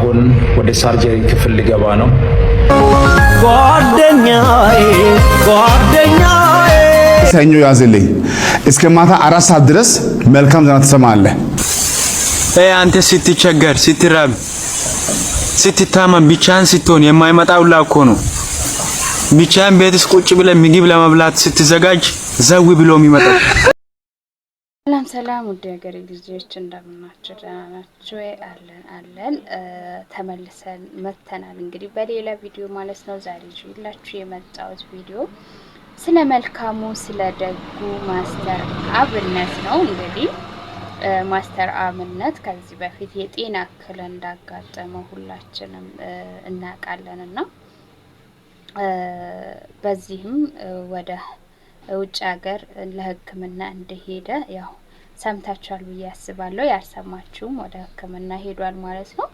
ጎን ወደ ሳርጀሪ ክፍል ሊገባ ነው። ጓደኛዬ ሰኞ ያዝልኝ እስከ ማታ 4 ሰዓት ድረስ መልካም ዜና ትሰማለህ። አንተ ስትቸገር፣ ስትራብ፣ ስትታመም ብቻህን ስትሆን የማይመጣው ላኮ ነው። ብቻህን ቤትስ ቁጭ ብለህ ምግብ ለመብላት ስትዘጋጅ ዘው ብሎ የሚመጣው። ሰላም ውድ ሀገሬ ልጆች እንደምናችሁ ደህና ናችሁ? አለን ተመልሰን መተናል። እንግዲህ በሌላ ቪዲዮ ማለት ነው። ዛሬ ይዤላችሁ የመጣሁት ቪዲዮ ስለ መልካሙ ስለ ደጉ ማስተር አብነት ነው። እንግዲህ ማስተር አብነት ከዚህ በፊት የጤና እክል እንዳጋጠመው ሁላችንም እናውቃለንና በዚህም ወደ ውጭ ሀገር ለሕክምና እንደሄደ ያው ሰምታችኋል ብዬ አስባለሁ። ያልሰማችሁም ወደ ሕክምና ሄዷል ማለት ነው።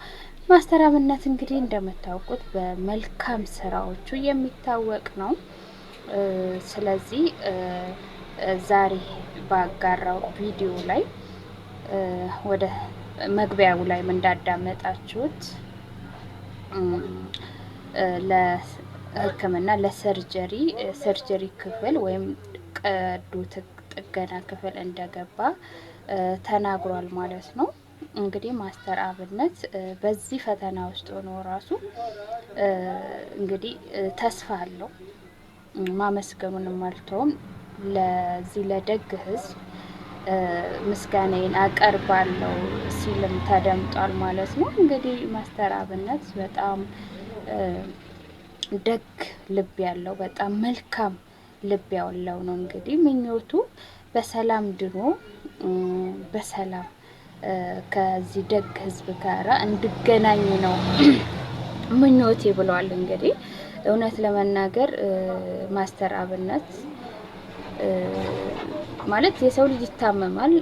ማስተር አብነት እንግዲህ እንደምታውቁት በመልካም ስራዎቹ የሚታወቅ ነው። ስለዚህ ዛሬ ባጋራው ቪዲዮ ላይ ወደ መግቢያው ላይ እንዳዳመጣችሁት ለሕክምና ለሰርጀሪ ክፍል ወይም ቀዶ ጥገና ክፍል እንደገባ ተናግሯል ማለት ነው። እንግዲህ ማስተር አብነት በዚህ ፈተና ውስጥ ሆኖ ራሱ እንግዲህ ተስፋ አለው። ማመስገኑንም አልተውም። ለዚህ ለደግ ህዝብ ምስጋናዬን አቀርባለሁ ሲልም ተደምጧል ማለት ነው። እንግዲህ ማስተር አብነት በጣም ደግ ልብ ያለው በጣም መልካም ልብ ያለው ነው። እንግዲህ ምኞቱ በሰላም ድኖ በሰላም ከዚህ ደግ ህዝብ ጋራ እንድገናኝ ነው ምኞቴ ብለዋል። እንግዲህ እውነት ለመናገር ማስተር አብነት ማለት የሰው ልጅ ይታመማል፣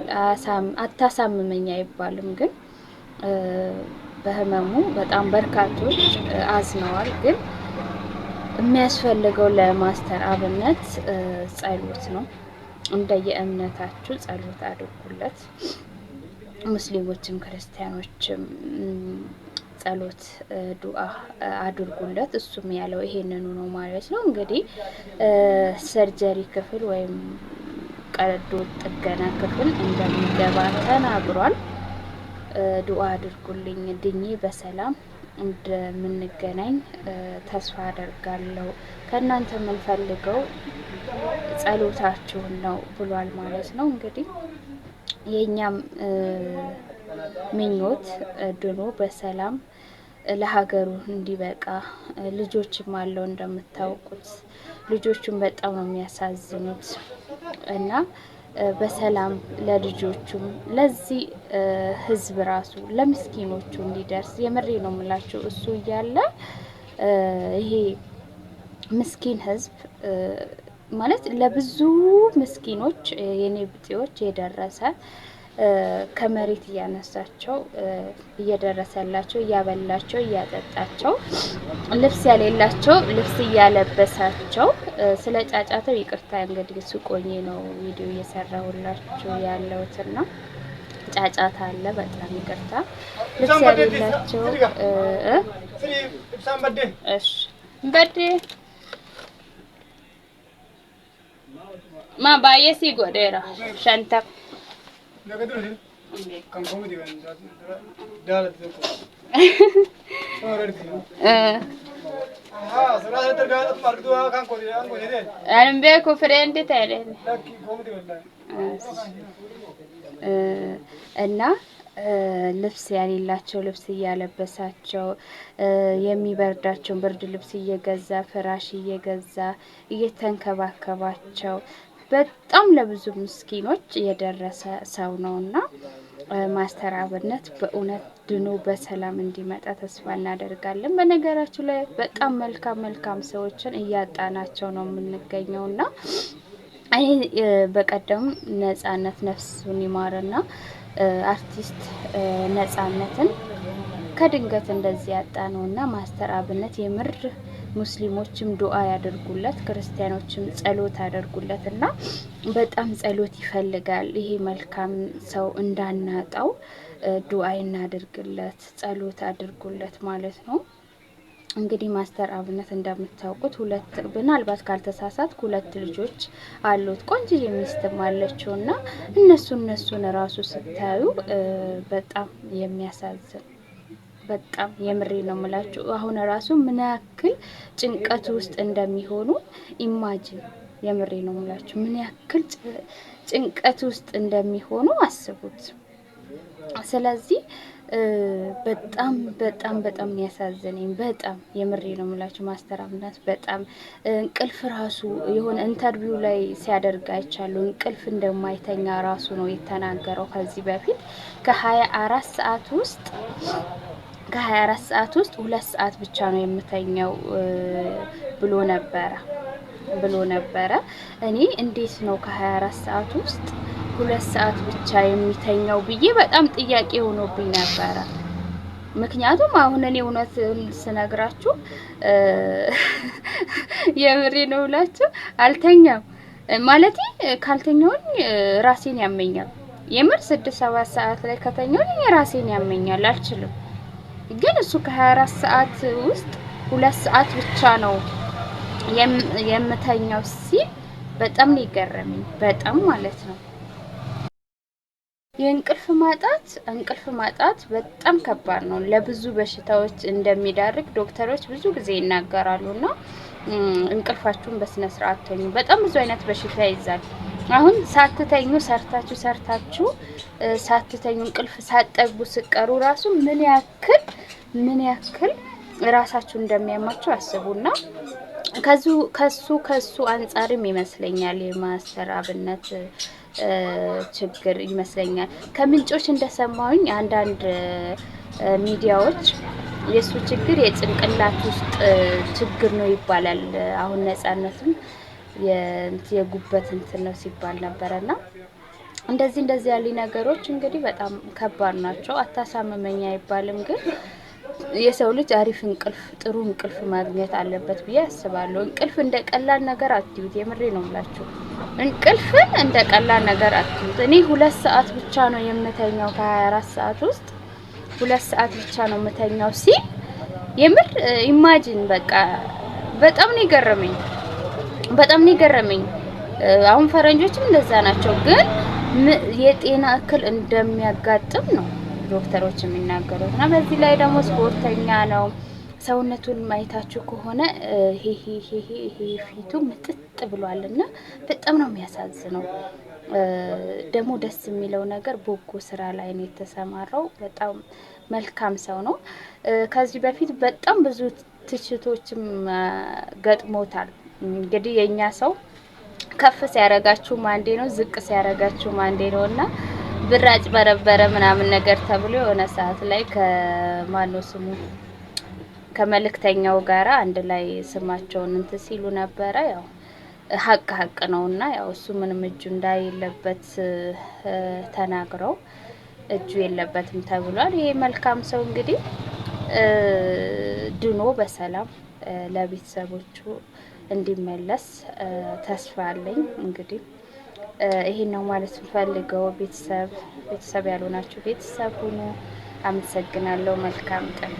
አታሳምመኝ አይባልም። ግን በህመሙ በጣም በርካቶች አዝነዋል። ግን የሚያስፈልገው ለማስተር አብነት ጸሎት ነው። እንደየእምነታችሁ ጸሎት አድርጉለት። ሙስሊሞችም ክርስቲያኖችም ጸሎት ዱአ አድርጉለት። እሱም ያለው ይሄንኑ ነው ማለት ነው። እንግዲህ ሰርጀሪ ክፍል ወይም ቀዶ ጥገና ክፍል እንደሚገባ ተናግሯል። ዱአ አድርጉልኝ ድኜ በሰላም እንደምንገናኝ ተስፋ አደርጋለሁ። ከእናንተ የምንፈልገው ጸሎታችሁን ነው ብሏል ማለት ነው። እንግዲህ የኛም ምኞት ድኖ በሰላም ለሀገሩ እንዲበቃ ልጆችም አለው እንደምታውቁት። ልጆቹም በጣም ነው የሚያሳዝኑት እና በሰላም ለልጆቹም ለዚህ ህዝብ ራሱ ለምስኪኖቹ እንዲደርስ የምሬ ነው የምላችሁ። እሱ እያለ ይሄ ምስኪን ህዝብ ማለት ለብዙ ምስኪኖች የኔ ብጤዎች የደረሰ ከመሬት እያነሳቸው እየደረሰላቸው እያበላቸው እያጠጣቸው ልብስ ያሌላቸው ልብስ እያለበሳቸው ስለ ጫጫተው ይቅርታ እንግዲህ ሱቆኜ ነው ቪዲዮ እየሰራሁላችሁ ያለውትና ጫጫታ አለ። በጣም ይቅርታ። ልብስ ያሌላቸው እሺ በዴ ማ ባየሲ ጎዴራ ሻንታ አንበኩ ፍሬንድ ታለ እና ልብስ ያሌላቸው ልብስ እያለበሳቸው የሚበርዳቸው ብርድ ልብስ እየገዛ ፍራሽ እየገዛ እየተንከባከባቸው በጣም ለብዙ ምስኪኖች የደረሰ ሰው ነውና ማስተር አብነት በእውነት ድኖ በሰላም እንዲመጣ ተስፋ እናደርጋለን። በነገራችሁ ላይ በጣም መልካም ሰዎችን እያጣናቸው ነው የምንገኘውና እኔ በቀደም ነጻነት ነፍሱን ይማርና አርቲስት ነጻነትን ከድንገት እንደዚህ ያጣ ነውና ማስተር አብነት የምር ሙስሊሞችም ዱአ ያደርጉለት፣ ክርስቲያኖችም ጸሎት ያደርጉለትና በጣም ጸሎት ይፈልጋል። ይሄ መልካም ሰው እንዳናጣው ዱዓ እናድርግለት ጸሎት አድርጉለት ማለት ነው። እንግዲህ ማስተር አብነት እንደምታውቁት ሁለት ምናልባት ካልተሳሳት ሁለት ልጆች አሉት ቆንጆ ሚስትም አለችውና እነሱን ራሱ ስታዩ በጣም የሚያሳዝን በጣም የምሬ ነው የምላችሁ። አሁን ራሱ ምን ያክል ጭንቀት ውስጥ እንደሚሆኑ ኢማጂን የምሬ ነው የምላችሁ። ምን ያክል ጭንቀት ውስጥ እንደሚሆኑ አስቡት። ስለዚህ በጣም በጣም በጣም ያሳዝነኝ በጣም የምሬ ነው የምላችሁ። ማስተር አብነት በጣም እንቅልፍ ራሱ የሆነ ኢንተርቪው ላይ ሲያደርግ አይቻለሁ። እንቅልፍ እንደማይተኛ ራሱ ነው የተናገረው። ከዚህ በፊት ከ24 ሰዓት ውስጥ 2 ሰዓት ብቻ ነው የምተኛው ብሎ ነበረ። እኔ እንዴት ነው ከ24 ሰዓት ውስጥ 2 ሰዓት ብቻ የሚተኛው ብዬ በጣም ጥያቄ ሆኖብኝ ነበረ። ምክንያቱም አሁን እኔ እውነት ስነግራችሁ የምሬ ነው ብላችሁ አልተኛም ማለት ካልተኛውኝ ራሴን ያመኛል። የምር 6-7 ሰዓት ላይ ከተኛውኝ ራሴን ያመኛል አልችልም። ግን እሱ ከ24 ሰዓት ውስጥ 2 ሰዓት ብቻ ነው የምተኛው ሲል በጣም ነው ይገረመኝ በጣም ማለት ነው። እንቅልፍ ማጣት በጣም ከባድ ነው። ለብዙ በሽታዎች እንደሚዳርግ ዶክተሮች ብዙ ጊዜ ይናገራሉና እንቅልፋችሁን በስነ ስርዓት ተኙ። በጣም ብዙ አይነት በሽታ ይዛል። አሁን ሳትተኙ ሰርታችሁ ሳትተኙ እንቅልፍ ሳትጠግቡ ስቀሩ ራሱ ምን ያክል ራሳችሁ እንደሚያማችሁ አስቡና ከሱ አንጻርም ይመስለኛል የማስተር አብነት ችግር ይመስለኛል። ከምንጮች እንደሰማሁኝ አንዳንድ ሚዲያዎች የሱ ችግር የጭንቅላት ውስጥ ችግር ነው ይባላል። አሁን ነፃነቱም የጉበት እንትን ነው ሲባል ነበርና እንደዚህ ያሉ ነገሮች እንግዲህ በጣም ከባድ ናቸው። አታሳመመኛ አይባልም ግን የሰው ልጅ አሪፍ እንቅልፍ ጥሩ እንቅልፍ ማግኘት አለበት ብዬ አስባለሁ። እንቅልፍ እንደ ቀላል ነገር አትዩት። የምሬ ነው የምላችሁ። እንቅልፍን እንደ ቀላል ነገር አትዩት። እኔ 2 ሰዓት ብቻ ነው የምተኛው ከ24 ሰዓት ውስጥ 2 ሰዓት ብቻ ነው የምተኛው ሲል የምር ኢማጂን በቃ በጣም ነው የገረመኝ። አሁን ፈረንጆችም እንደዛ ናቸው ግን የጤና እክል እንደሚያጋጥም ነው ዶክተሮች የሚናገሩት እና በዚህ ላይ ደግሞ ስፖርተኛ ነው። ሰውነቱን ማይታችሁ ከሆነ ይሄ ፊቱ ምጥጥ ብሏልና በጣም ነው የሚያሳዝነው። ደግሞ ደስ የሚለው ነገር በጎ ስራ ላይ ነው የተሰማራው። በጣም መልካም ሰው ነው። ከዚህ በፊት በጣም ብዙ ትችቶችም ገጥሞታል። እንግዲህ የኛ ሰው ከፍ ሲያረጋችሁ ማንዴ ነው ዝቅ ሲያረጋችሁ ማንዴ ነውና ብራጭ በረበረ ምናምን ነገር ተብሎ የሆነ ሰዓት ላይ ከማነው ስሙ ከመልእክተኛው ጋራ አንድ ላይ ስማቸውን እንትን ሲሉ ነበረ። ያው ሀቅ ነውና ያው እሱ ምንም እጁ እንዳይለበት ተናግረው እጁ የለበትም ተብሏል። ይሄ መልካም ሰው እንግዲህ ድኖ በሰላም ለቤተሰቦቹ እንዲመለስ ተስፋ አለኝ። እንግዲህ ይሄን ነው ማለት ፈልገው ቤተሰብ ያልሆናችሁ ቤተሰብ ሁኑ። አመሰግናለሁ። መልካም ቀን